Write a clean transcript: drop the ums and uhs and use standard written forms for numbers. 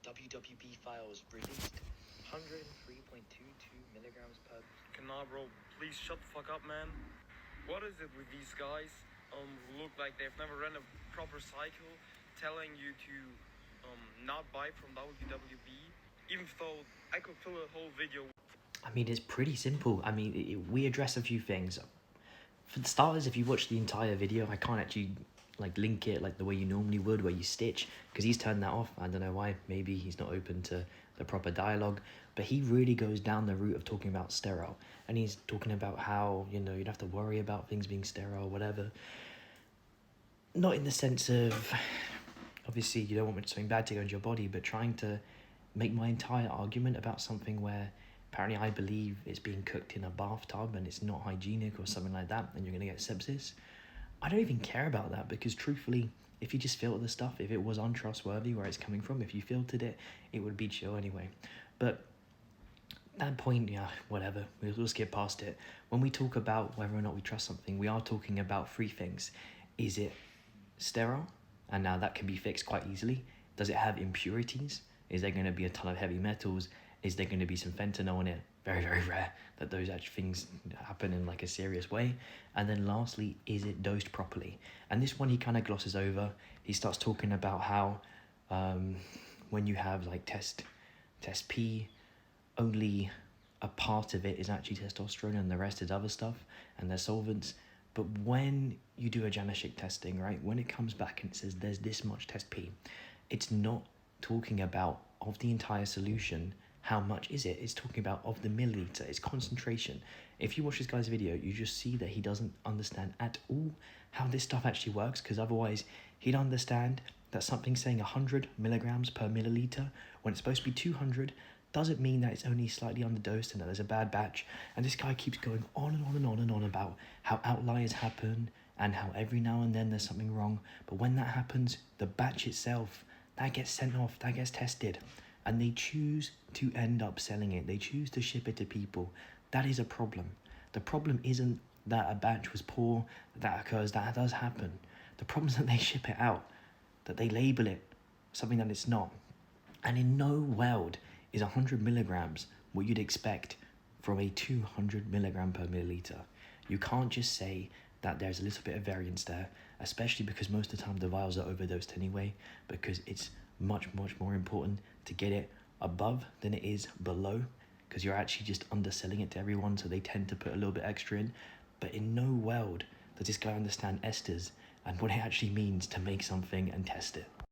WWB files released 103.22 milligrams per... Nah, bro, please shut the fuck up, man. What is it with these guys who look like they've never ran a proper cycle, telling you to not buy from WWB, even though I could fill a whole video. I mean, it's pretty simple. I mean, we address a few things. For the starters, if you watch the entire video, I can't actually like link it like the way you normally would, where you stitch, because he's turned that off. I don't know why. Maybe he's not open to the proper dialogue, but he really goes down the route of talking about sterile, and he's talking about how, you know, you'd have to worry about things being sterile, whatever. Not in the sense of, obviously, you don't want something bad to go into your body, but trying to make my entire argument about something where apparently I believe it's being cooked in a bathtub and it's not hygienic or something like that, and you're going to get sepsis. I don't even care about that, because truthfully, if you just filter the stuff, if it was untrustworthy where it's coming from, if you filtered it, it would be chill anyway. But that point, yeah, whatever, we'll skip past it. When we talk about whether or not we trust something, we are talking about three things. Is it sterile? And now that can be fixed quite easily. Does it have impurities? Is there going to be a ton of heavy metals? Is there going to be some fentanyl in it? Very, very rare that those actual things happen in like a serious way. And then lastly, is it dosed properly? And this one he kind of glosses over. He starts talking about how when you have like test P, only a part of it is actually testosterone and the rest is other stuff and their solvents. But when you do a Janashik testing, right, when it comes back and it says there's this much test P, it's not talking about of the entire solution, how much is it? It's talking about of the milliliter, it's concentration. If you watch this guy's video, you just see that he doesn't understand at all how this stuff actually works, because otherwise he'd understand that something saying 100 milligrams per milliliter when it's supposed to be 200 doesn't mean that it's only slightly underdosed and that there's a bad batch. And this guy keeps going on and on and on and on about how outliers happen and how every now and then there's something wrong. But when that happens, the batch itself, that gets sent off, that gets tested, and they choose to end up selling it. They choose to ship it to people. That is a problem. The problem isn't that a batch was poor, that occurs, that does happen. The problem is that they ship it out, that they label it something that it's not. And in no world is 100 milligrams what you'd expect from a 200 milligram per milliliter. You can't just say that there's a little bit of variance there, especially because most of the time the vials are overdosed anyway, because it's much, much more important to get it above than it is below, because you're actually just underselling it to everyone, so they tend to put a little bit extra in. But in no world does this guy understand esters and what it actually means to make something and test it.